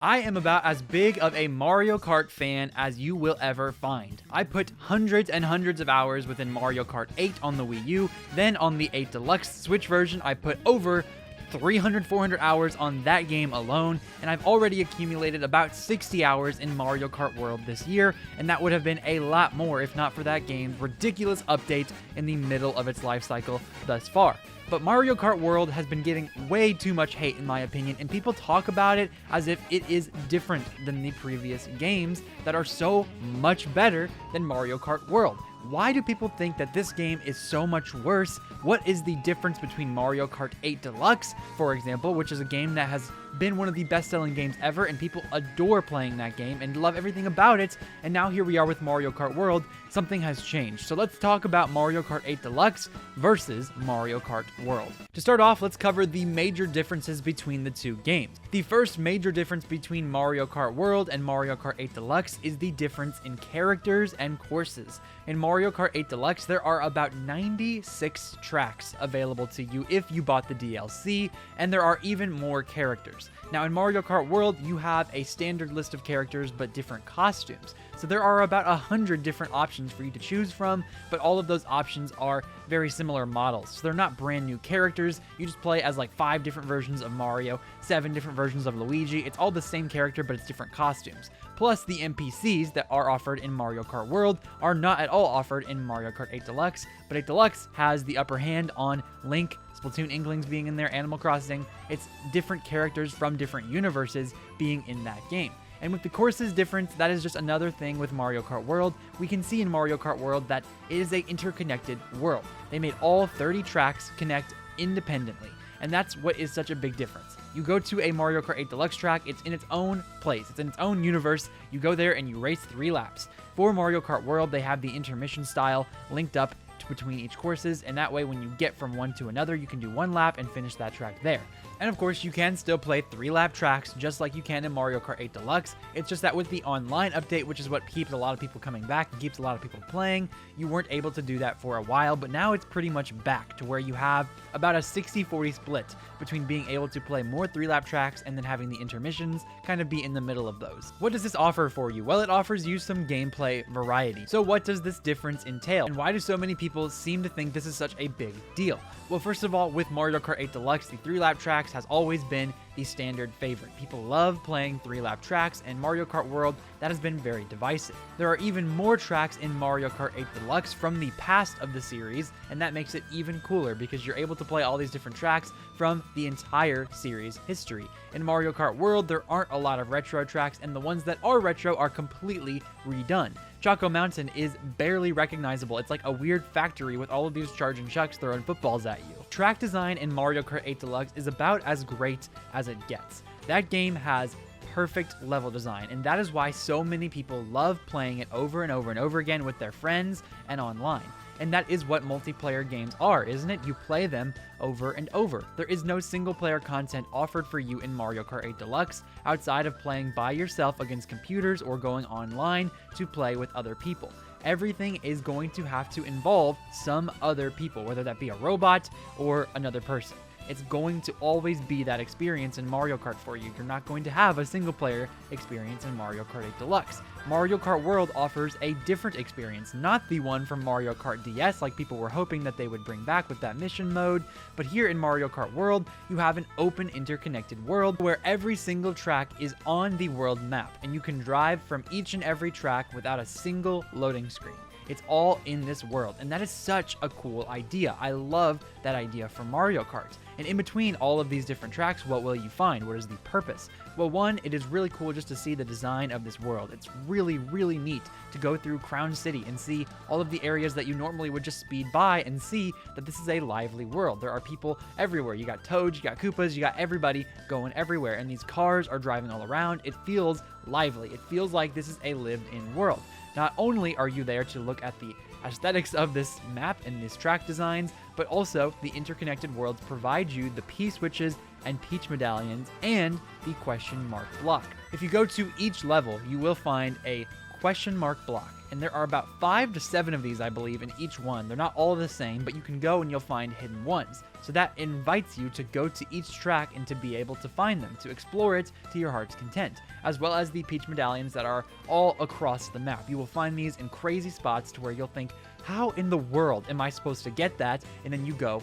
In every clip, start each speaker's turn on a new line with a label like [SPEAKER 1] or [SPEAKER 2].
[SPEAKER 1] I am about as big of a Mario Kart fan as you will ever find. I put hundreds and hundreds of hours within Mario Kart 8 on the Wii U, then on the 8 Deluxe Switch version, I put over 300, 400 hours on that game alone, and I've already accumulated about 60 hours in Mario Kart World this year, and that would have been a lot more if not for that game's ridiculous update in the middle of its life cycle thus far. But Mario Kart World has been getting way too much hate in my opinion, and people talk about it as if it is different than the previous games that are so much better than Mario Kart World. Why do people think that this game is so much worse? What is the difference between Mario Kart 8 Deluxe, for example, which is a game that has been one of the best-selling games ever, and people adore playing that game and love everything about it, and now here we are with Mario Kart World. Something has changed. So let's talk about Mario Kart 8 Deluxe versus Mario Kart World. To start off, let's cover the major differences between the two games. The first major difference between Mario Kart World and Mario Kart 8 Deluxe is the difference in characters and courses. In Mario Kart 8 Deluxe, there are about 96 tracks available to you if you bought the DLC, and there are even more characters. Now in Mario Kart World, you have a standard list of characters but different costumes. So there are about 100 different options for you to choose from, but all of those options are very similar models. So they're not brand new characters. You just play as like 5 different versions of Mario, 7 different versions of Luigi. It's all the same character, but it's different costumes. Plus, the NPCs that are offered in Mario Kart World are not at all offered in Mario Kart 8 Deluxe, but 8 Deluxe has the upper hand on Link, Splatoon Inklings being in there, Animal Crossing. It's different characters from different universes being in that game. And with the courses difference, that is just another thing with Mario Kart World. We can see in Mario Kart World that it is an interconnected world. They made all 30 tracks connect independently, and that's what is such a big difference. You go to a Mario Kart 8 Deluxe track, it's in its own place, it's in its own universe. You go there and you race 3 laps. For Mario Kart World, they have the intermission style linked up between each courses, and that way when you get from one to another, you can do 1 lap and finish that track there. And of course, you can still play 3-lap tracks just like you can in Mario Kart 8 Deluxe. It's just that with the online update, which is what keeps a lot of people coming back and keeps a lot of people playing, you weren't able to do that for a while, but now it's pretty much back to where you have about a 60-40 split between being able to play more 3-lap tracks and then having the intermissions kind of be in the middle of those. What does this offer for you? Well, it offers you some gameplay variety. So what does this difference entail? And why do so many people seem to think this is such a big deal? Well, first of all, with Mario Kart 8 Deluxe, the 3-lap tracks has always been the standard favorite. People love playing 3-lap tracks, and Mario Kart World, that has been very divisive. There are even more tracks in Mario Kart 8 Deluxe from the past of the series, and that makes it even cooler because you're able to play all these different tracks from the entire series history. In Mario Kart World, there aren't a lot of retro tracks, and the ones that are retro are completely redone. Choco Mountain is barely recognizable. It's like a weird factory with all of these charging chucks throwing footballs at you. Track design in Mario Kart 8 Deluxe is about as great as it gets. That game has perfect level design, and that is why so many people love playing it over and over and over again with their friends and online. And that is what multiplayer games are, isn't it? You play them over and over. There is no single player content offered for you in Mario Kart 8 Deluxe outside of playing by yourself against computers or going online to play with other people. Everything is going to have to involve some other people, whether that be a robot or another person. It's going to always be that experience in Mario Kart for you. You're not going to have a single player experience in Mario Kart 8 Deluxe. Mario Kart World offers a different experience, not the one from Mario Kart DS like people were hoping that they would bring back with that mission mode, but here in Mario Kart World, you have an open interconnected world where every single track is on the world map, and you can drive from each and every track without a single loading screen. It's all in this world, and that is such a cool idea. I love that idea for Mario Kart. And in between all of these different tracks, what will you find? What is the purpose? Well, one, it is really cool just to see the design of this world. It's really, really neat to go through Crown City and see all of the areas that you normally would just speed by and see that this is a lively world. There are people everywhere. You got Toads, you got Koopas, you got everybody going everywhere, and these cars are driving all around. It feels lively. It feels like this is a lived-in world. Not only are you there to look at the aesthetics of this map and these track designs, but also the interconnected worlds provide you the P-switches and Peach medallions and the question mark block. If you go to each level, you will find a question mark block. and there are about 5 to 7 of these, I believe, in each one. They're not all the same, but you can go and you'll find hidden ones. So that invites you to go to each track and to be able to find them, to explore it to your heart's content, as well as the Peach medallions that are all across the map. You will find these in crazy spots to where you'll think, how in the world am I supposed to get that? And then you go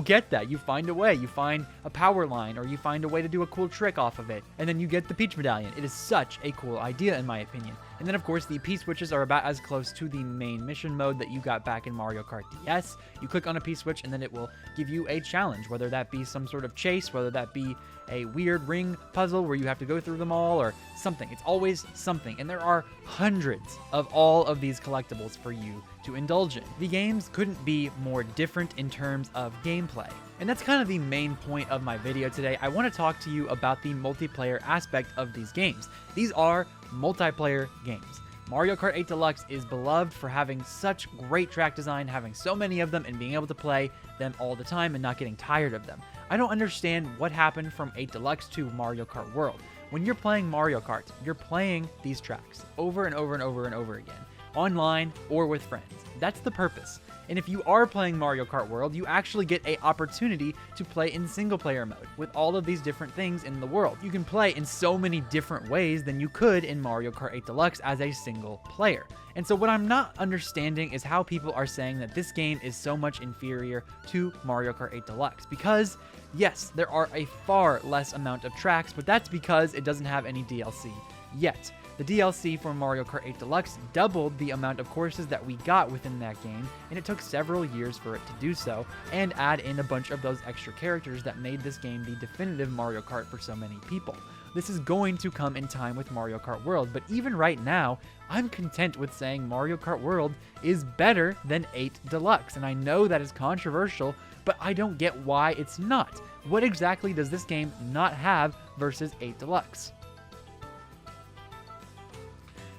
[SPEAKER 1] get that. You find a way. You find a power line, or you find a way to do a cool trick off of it, and then you get the Peach medallion. It is such a cool idea, in my opinion. And then, of course, the P-switches are about as close to the main mission mode that you got back in Mario Kart DS. You click on a P-switch, and then it will give you a challenge, whether that be some sort of chase, whether that be a weird ring puzzle where you have to go through them all, or something. It's always something, and there are hundreds of all of these collectibles for you to indulge in. The games couldn't be more different in terms of gameplay. And that's kind of the main point of my video today. I want to talk to you about the multiplayer aspect of these games. These are multiplayer games. Mario Kart 8 Deluxe is beloved for having such great track design, having so many of them, and being able to play them all the time and not getting tired of them. I don't understand what happened from 8 Deluxe to Mario Kart World. When you're playing Mario Kart, you're playing these tracks over and over and over and over again, online or with friends. That's the purpose. And if you are playing Mario Kart World, you actually get an opportunity to play in single player mode with all of these different things in the world. You can play in so many different ways than you could in Mario Kart 8 Deluxe as a single player. And so what I'm not understanding is how people are saying that this game is so much inferior to Mario Kart 8 Deluxe, because yes, there are a far less amount of tracks, but that's because it doesn't have any DLC yet. The DLC for Mario Kart 8 Deluxe doubled the amount of courses that we got within that game, and it took several years for it to do so, and add in a bunch of those extra characters that made this game the definitive Mario Kart for so many people. This is going to come in time with Mario Kart World, but even right now, I'm content with saying Mario Kart World is better than 8 Deluxe, and I know that is controversial, but I don't get why it's not. What exactly does this game not have versus 8 Deluxe?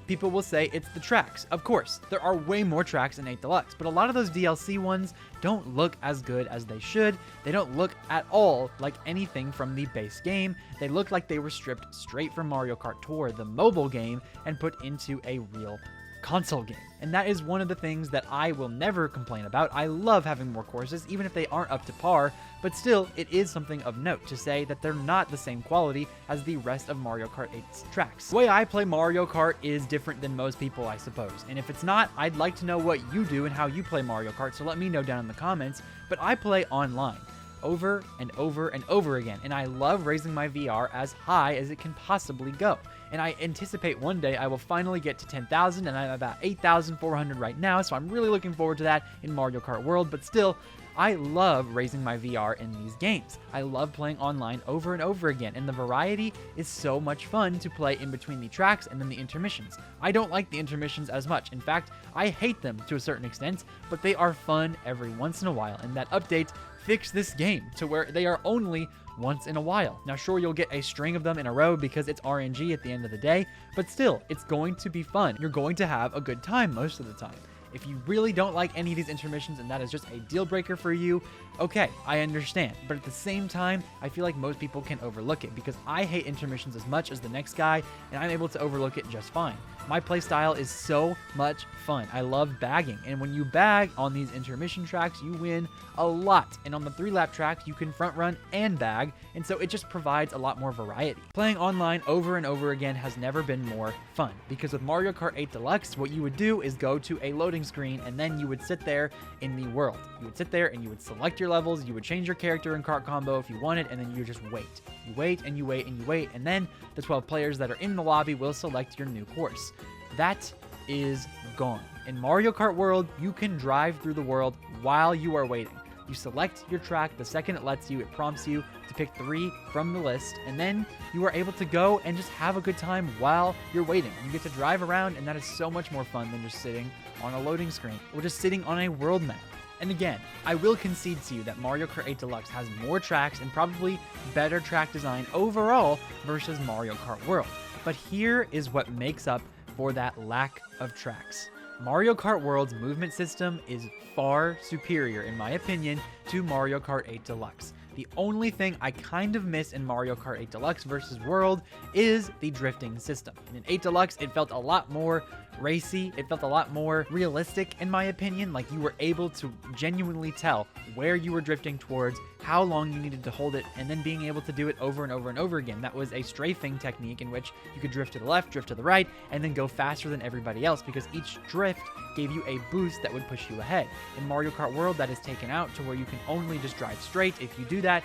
[SPEAKER 1] People will say it's the tracks. Of course, there are way more tracks in 8 Deluxe, but a lot of those DLC ones don't look as good as they should. They don't look at all like anything from the base game. They look like they were stripped straight from Mario Kart Tour, the mobile game, and put into a real console game. And that is one of the things that I will never complain about. I love having more courses, even if they aren't up to par, but still, it is something of note to say that they're not the same quality as the rest of Mario Kart 8's tracks. The way I play Mario Kart is different than most people, I suppose. And if it's not, I'd like to know what you do and how you play Mario Kart, so let me know down in the comments. But I play online over and over and over again, and I love raising my VR as high as it can possibly go. And I anticipate one day I will finally get to 10,000, and I'm about 8,400 right now, so I'm really looking forward to that in Mario Kart World. But still, I love raising my VR in these games. I love playing online over and over again, and the variety is so much fun to play in between the tracks and then the intermissions. I don't like the intermissions as much. In fact, I hate them to a certain extent, but they are fun every once in a while, and that update fixed this game to where they are only once in a while. Now, sure, you'll get a string of them in a row because it's RNG at the end of the day, but still, it's going to be fun. You're going to have a good time most of the time. If you really don't like any of these intermissions and that is just a deal breaker for you, okay, I understand. But at the same time, I feel like most people can overlook it because I hate intermissions as much as the next guy, and I'm able to overlook it just fine. My playstyle is so much fun. I love bagging, and when you bag on these intermission tracks, you win a lot. And on the 3-lap tracks, you can front run and bag, and so it just provides a lot more variety. Playing online over and over again has never been more fun, because with Mario Kart 8 Deluxe, what you would do is go to a loading screen, and then you would sit there in the world. You would sit there and you would select your levels, you would change your character and kart combo if you wanted, and then you would just wait. You wait and you wait and you wait, and then the 12 players that are in the lobby will select your new course. That is gone. In Mario Kart World, you can drive through the world while you are waiting. You select your track the second it lets you. It prompts you to pick 3 from the list, and then you are able to go and just have a good time while you're waiting. You get to drive around, and that is so much more fun than just sitting on a loading screen or just sitting on a world map. And again, I will concede to you that Mario Kart 8 Deluxe has more tracks and probably better track design overall versus Mario Kart World. But here is what makes up for that lack of tracks. Mario Kart World's movement system is far superior, in my opinion, to Mario Kart 8 Deluxe. The only thing I kind of miss in Mario Kart 8 Deluxe versus World is the drifting system. In 8 Deluxe, it felt a lot more racy. It felt a lot more realistic, in my opinion. Like, you were able to genuinely tell where you were drifting towards, how long you needed to hold it, and then being able to do it over and over and over again. That was a strafing technique in which you could drift to the left, drift to the right, and then go faster than everybody else, because each drift gave you a boost that would push you ahead. In Mario Kart World, that is taken out to where you can only just drive straight. If you do that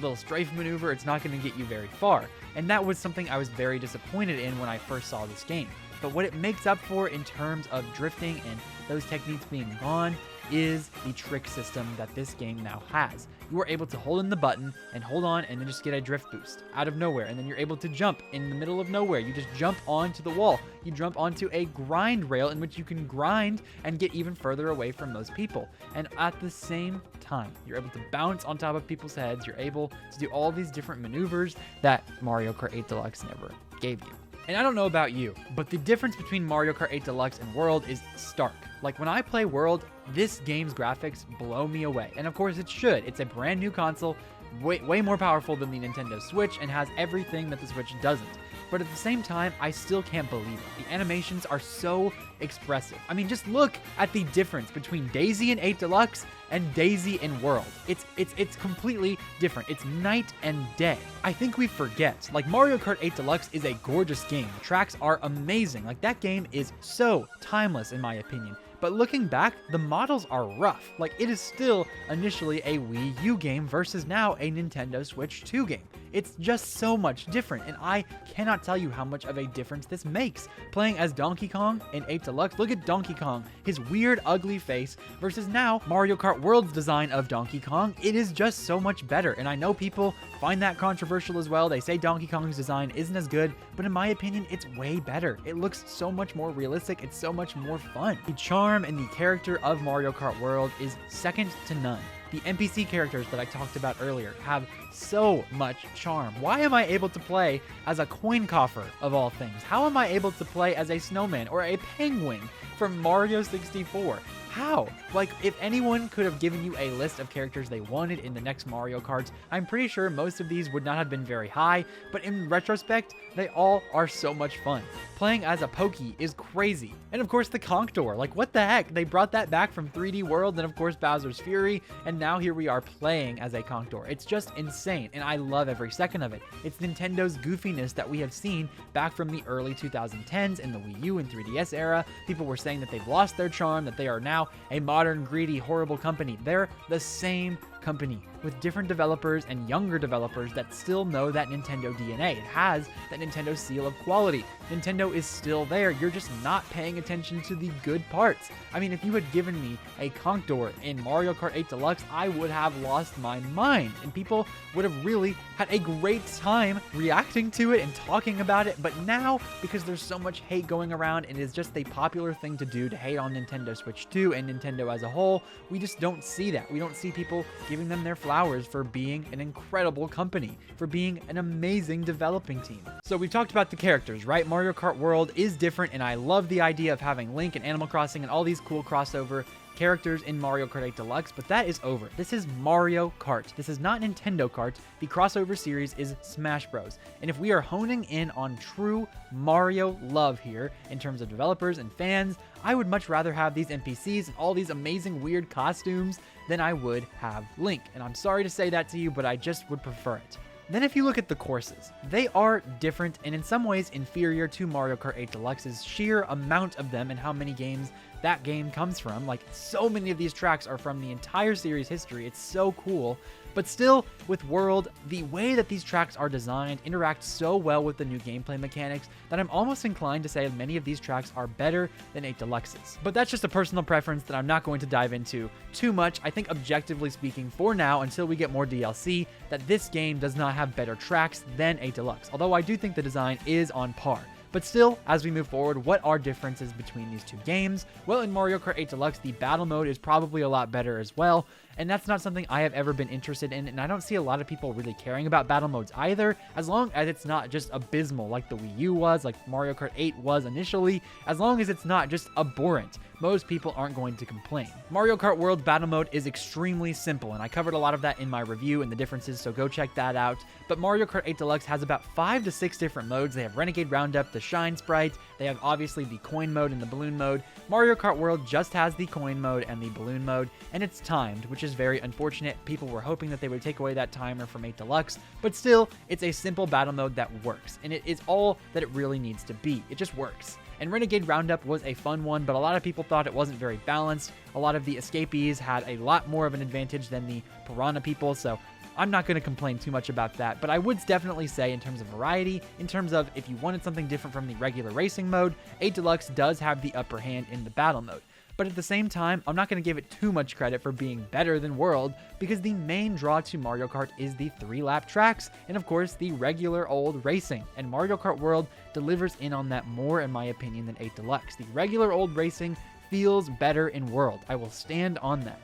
[SPEAKER 1] little strafe maneuver, it's not going to get you very far. And that was something I was very disappointed in when I first saw this game. But what it makes up for in terms of drifting and those techniques being gone is the trick system that this game now has. You are able to hold in the button and hold on and then just get a drift boost out of nowhere. And then you're able to jump in the middle of nowhere. You just jump onto the wall. You jump onto a grind rail in which you can grind and get even further away from those people. And at the same time, you're able to bounce on top of people's heads. You're able to do all these different maneuvers that Mario Kart 8 Deluxe never gave you. And I don't know about you, but the difference between Mario Kart 8 Deluxe and World is stark. Like, when I play World, this game's graphics blow me away. And of course it should. It's a brand new console, way more powerful than the Nintendo Switch, and has everything that the Switch doesn't. But at the same time, I still can't believe it. The animations are so expressive. I mean, just look at the difference between Daisy in 8 Deluxe and Daisy in World. It's completely different. It's night and day. I think we forget, like, Mario Kart 8 Deluxe is a gorgeous game. The tracks are amazing. Like, that game is so timeless in my opinion. But looking back, the models are rough. Like, it is still initially a Wii U game versus now a Nintendo Switch 2 game. It's just so much different, and I cannot tell you how much of a difference this makes. Playing as Donkey Kong in 8 Deluxe, look at Donkey Kong, his weird, ugly face, versus now Mario Kart World's design of Donkey Kong. It is just so much better, and I know people find that controversial as well. They say Donkey Kong's design isn't as good, but in my opinion, it's way better. It looks so much more realistic. It's so much more fun. The charm and the character of Mario Kart World is second to none. The NPC characters that I talked about earlier have so much charm. Why am I able to play as a coin coffer of all things? How am I able to play as a snowman or a penguin from Mario 64? How? Like, if anyone could have given you a list of characters they wanted in the next Mario Karts, I'm pretty sure most of these would not have been very high, but in retrospect, they all are so much fun. Playing as a Pokey is crazy. And of course the Contour, like, what the heck? They brought that back from 3D World and of course Bowser's Fury, and now here we are playing as a Contour. It's just insane, and I love every second of it. It's Nintendo's goofiness that we have seen back from the early 2010s in the Wii U and 3DS era. People were saying that they've lost their charm, that they are now a modern, greedy, horrible company. They're the same company with different developers and younger developers that still know that Nintendo DNA. It has that Nintendo seal of quality. Nintendo is still there. You're just not paying attention to the good parts. I mean, if you had given me a Contour in Mario Kart 8 Deluxe, I would have lost my mind, and people would have really had a great time reacting to it and talking about it. But now, because there's so much hate going around and it's just a popular thing to do to hate on Nintendo Switch 2 and Nintendo as a whole, we just don't see that. We don't see people giving them their flowers for being an incredible company, for being an amazing developing team. So we've talked about the characters, right? Mario Kart World is different, and I love the idea of having Link and Animal Crossing and all these cool crossover characters in Mario Kart 8 Deluxe, but that is over. This is Mario Kart. This is not Nintendo Kart. The crossover series is Smash Bros. And if we are honing in on true Mario love here in terms of developers and fans, I would much rather have these NPCs and all these amazing weird costumes than I would have Link. And I'm sorry to say that to you, but I just would prefer it. Then if you look at the courses, they are different and in some ways inferior to Mario Kart 8 Deluxe's sheer amount of them and how many games that game comes from. Like, so many of these tracks are from the entire series history. It's so cool. But still, with World, the way that these tracks are designed interact so well with the new gameplay mechanics that I'm almost inclined to say many of these tracks are better than 8 Deluxe's. But that's just a personal preference that I'm not going to dive into too much. I think objectively speaking, for now, until we get more DLC, that this game does not have better tracks than 8 Deluxe, although I do think the design is on par. But still, as we move forward, what are differences between these two games? Well, in Mario Kart 8 Deluxe, the battle mode is probably a lot better as well. and that's not something I have ever been interested in, and I don't see a lot of people really caring about battle modes either, as long as it's not just abysmal like the Wii U was, like Mario Kart 8 was initially, as long as it's not just abhorrent. Most people aren't going to complain. Mario Kart World Battle Mode is extremely simple, and I covered a lot of that in my review and the differences, so go check that out. But Mario Kart 8 Deluxe has about 5 to 6 different modes. They have Renegade Roundup, the Shine Sprite, they have obviously the Coin Mode and the Balloon Mode. Mario Kart World just has the Coin Mode and the Balloon Mode, and it's timed, which is very unfortunate. People were hoping that they would take away that timer from 8 Deluxe, but still, it's a simple battle mode that works, and it is all that it really needs to be. It just works. And Renegade Roundup was a fun one, but a lot of people thought it wasn't very balanced. A lot of the escapees had a lot more of an advantage than the Piranha people, so I'm not going to complain too much about that. But I would definitely say in terms of variety, in terms of if you wanted something different from the regular racing mode, 8 Deluxe does have the upper hand in the battle mode. But at the same time, I'm not going to give it too much credit for being better than World, because the main draw to Mario Kart is the 3-lap tracks, and of course the regular old racing, and Mario Kart World delivers in on that more in my opinion than 8 Deluxe. The regular old racing feels better in World. I will stand on that.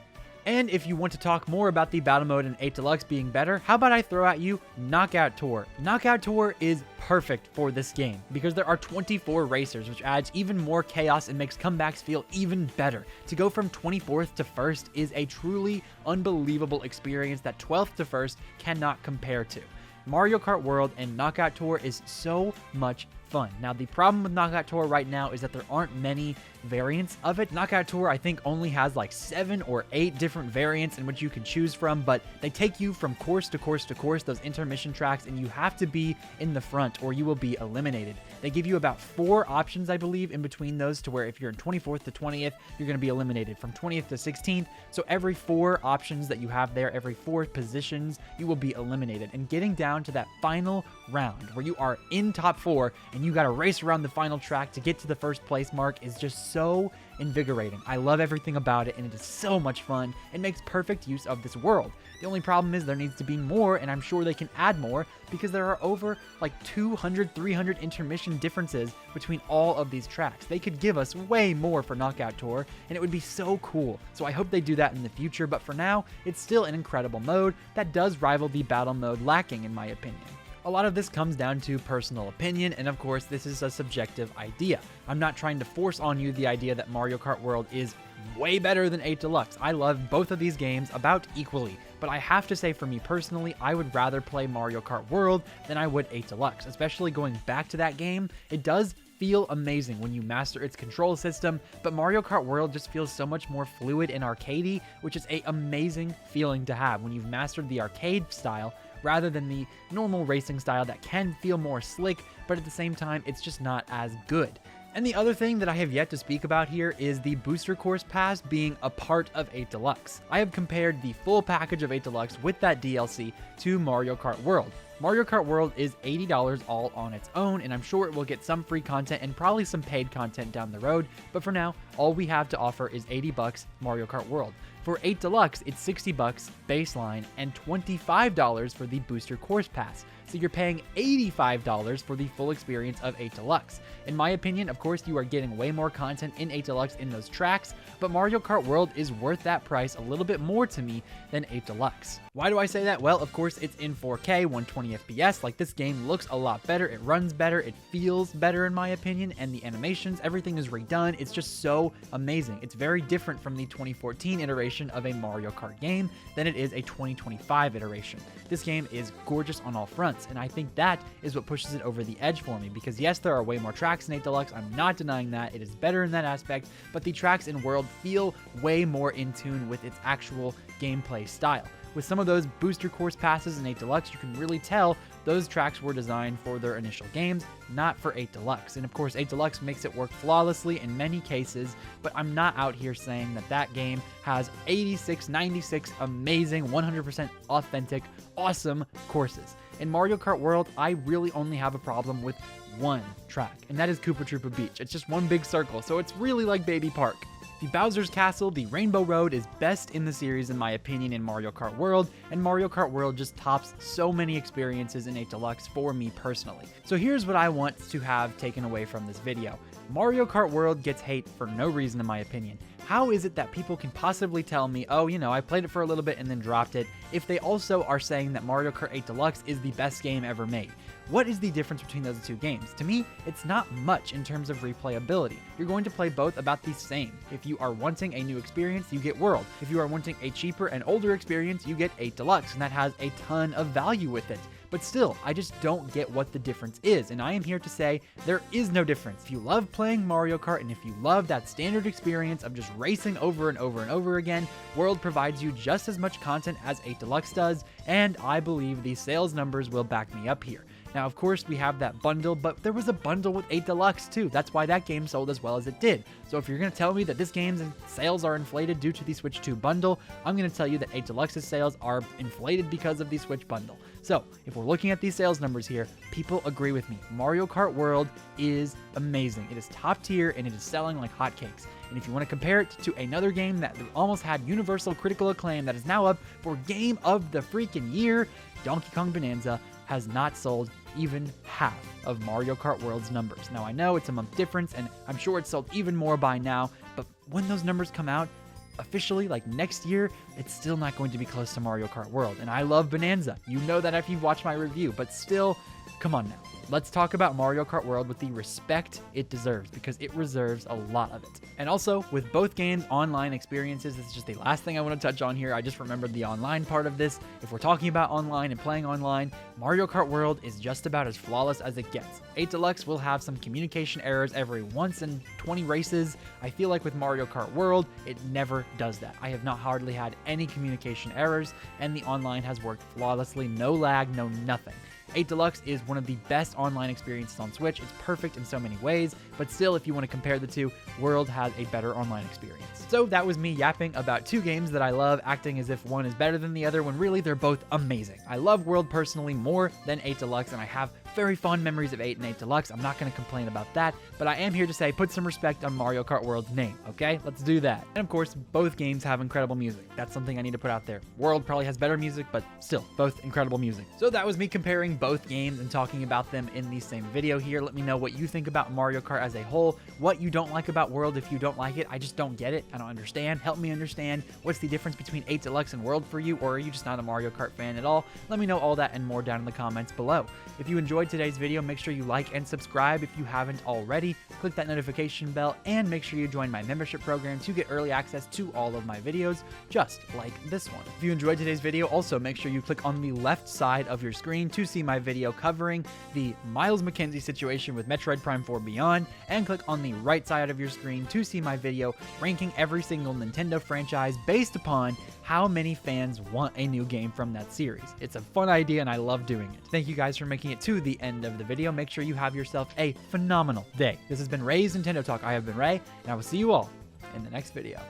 [SPEAKER 1] And if you want to talk more about the battle mode in 8 Deluxe being better, how about I throw at you Knockout Tour? Knockout Tour is perfect for this game because there are 24 racers, which adds even more chaos and makes comebacks feel even better. To go from 24th to 1st is a truly unbelievable experience that 12th to 1st cannot compare to. Mario Kart World and Knockout Tour is so much fun. Now, the problem with Knockout Tour right now is that there aren't many variants of it. Knockout Tour, I think, only has like 7 or 8 different variants in which you can choose from, but they take you from course to course to course, those intermission tracks, and you have to be in the front or you will be eliminated. They give you about 4 options, I believe, in between those, to where if you're in 24th to 20th, you're going to be eliminated. From 20th to 16th, so every 4 options that you have there, every 4 positions, you will be eliminated. And getting down to that final round where you are in top 4 and you got to race around the final track to get to the first place mark is just so invigorating. I love everything about it, and it is so much fun. It makes perfect use of this world. The only problem is there needs to be more, and I'm sure they can add more because there are over like 200, 300 intermission differences between all of these tracks. They could give us way more for Knockout Tour, and it would be so cool. So I hope they do that in the future, but for now, it's still an incredible mode that does rival the battle mode lacking, in my opinion. A lot of this comes down to personal opinion, and of course, this is a subjective idea. I'm not trying to force on you the idea that Mario Kart World is way better than 8 Deluxe. I love both of these games about equally, but I have to say for me personally, I would rather play Mario Kart World than I would 8 Deluxe, especially going back to that game. It does feel amazing when you master its control system, but Mario Kart World just feels so much more fluid and arcadey, which is an amazing feeling to have when you've mastered the arcade style rather than the normal racing style that can feel more slick, but at the same time, it's just not as good. And the other thing that I have yet to speak about here is the Booster Course Pass being a part of 8 Deluxe. I have compared the full package of 8 Deluxe with that DLC to Mario Kart World. Mario Kart World is $80 all on its own, and I'm sure it will get some free content and probably some paid content down the road, but for now, all we have to offer is $80 Mario Kart World. For 8 Deluxe, it's $60 baseline and $25 for the Booster Course Pass. So you're paying $85 for the full experience of 8 Deluxe. In my opinion, of course, you are getting way more content in 8 Deluxe in those tracks, but Mario Kart World is worth that price a little bit more to me than 8 Deluxe. Why do I say that? Well, of course, it's in 4K, 120 FPS. Like, this game looks a lot better, it runs better, it feels better in my opinion, and the animations, everything is redone. It's just so amazing. It's very different from the 2014 iteration of a Mario Kart game than it is a 2025 iteration. This game is gorgeous on all fronts, and I think that is what pushes it over the edge for me, because yes, there are way more tracks in 8 Deluxe, I'm not denying that, it is better in that aspect, but the tracks in World feel way more in tune with its actual gameplay style. With some of those booster course passes in 8 Deluxe, you can really tell those tracks were designed for their initial games, not for 8 Deluxe. And of course, 8 Deluxe makes it work flawlessly in many cases, but I'm not out here saying that that game has 86, 96 amazing, 100% authentic, awesome courses. In Mario Kart World, I really only have a problem with one track, and that is Koopa Troopa Beach. It's just one big circle, so it's really like Baby Park. The Bowser's Castle, the Rainbow Road, is best in the series in my opinion in Mario Kart World, and Mario Kart World just tops so many experiences in 8 Deluxe for me personally. So here's what I want to have taken away from this video. Mario Kart World gets hate for no reason in my opinion. How is it that people can possibly tell me, oh, I played it for a little bit and then dropped it, if they also are saying that Mario Kart 8 Deluxe is the best game ever made? What is the difference between those two games? To me, it's not much in terms of replayability. You're going to play both about the same. If you are wanting a new experience, you get World. If you are wanting a cheaper and older experience, you get 8 Deluxe, and that has a ton of value with it. But still, I just don't get what the difference is, and I am here to say there is no difference. If you love playing Mario Kart, and if you love that standard experience of just racing over and over and over again, World provides you just as much content as 8 Deluxe does, and I believe the sales numbers will back me up here. Now, of course, we have that bundle, but there was a bundle with 8 Deluxe too. That's why that game sold as well as it did. So if you're going to tell me that this game's sales are inflated due to the Switch 2 bundle, I'm going to tell you that 8 Deluxe's sales are inflated because of the Switch bundle. So if we're looking at these sales numbers here, people agree with me. Mario Kart World is amazing. It is top tier and it is selling like hotcakes. And if you want to compare it to another game that almost had universal critical acclaim that is now up for Game of the freaking Year, Donkey Kong Bonanza has not sold even half of Mario Kart World's numbers. Now I know it's a month difference and I'm sure it's sold even more by now, but when those numbers come out, officially, like next year, it's still not going to be close to Mario Kart World. And I love Bonanza. You know that if you've watched my review, but still, come on now. Let's talk about Mario Kart World with the respect it deserves, because it deserves a lot of it. And also, with both games' online experiences, this is just the last thing I want to touch on here. I just remembered the online part of this. If we're talking about online and playing online, Mario Kart World is just about as flawless as it gets. 8 Deluxe will have some communication errors every once in 20 races. I feel like with Mario Kart World, it never does that. I have not hardly had any communication errors, and the online has worked flawlessly. No lag, no nothing. 8 Deluxe is one of the best online experiences on Switch. It's perfect in so many ways, but still, if you want to compare the two, World has a better online experience. So that was me yapping about two games that I love, acting as if one is better than the other when really they're both amazing. I love World personally more than 8 Deluxe, and I have very fond memories of 8 and 8 Deluxe. I'm not going to complain about that, but I am here to say put some respect on Mario Kart World's name, okay? Let's do that. And of course, both games have incredible music. That's something I need to put out there. World probably has better music, but still, both incredible music. So that was me comparing both games and talking about them in the same video here. Let me know what you think about Mario Kart as a whole, what you don't like about World if you don't like it. I just don't get it. I don't understand. Help me understand. What's the difference between 8 Deluxe and World for you, or are you just not a Mario Kart fan at all? Let me know all that and more down in the comments below. If you enjoyed today's video, make sure you like and subscribe if you haven't already. Click that notification bell and make sure you join my membership program to get early access to all of my videos, just like this one. If you enjoyed today's video, also make sure you click on the left side of your screen to see my video covering the Miles McKenzie situation with Metroid Prime 4 Beyond, and click on the right side of your screen to see my video ranking every single Nintendo franchise based upon how many fans want a new game from that series. It's a fun idea and I love doing it. Thank you guys for making it to the end of the video. Make sure you have yourself a phenomenal day. This has been Ray's Nintendo Talk. I have been Ray, and I will see you all in the next video.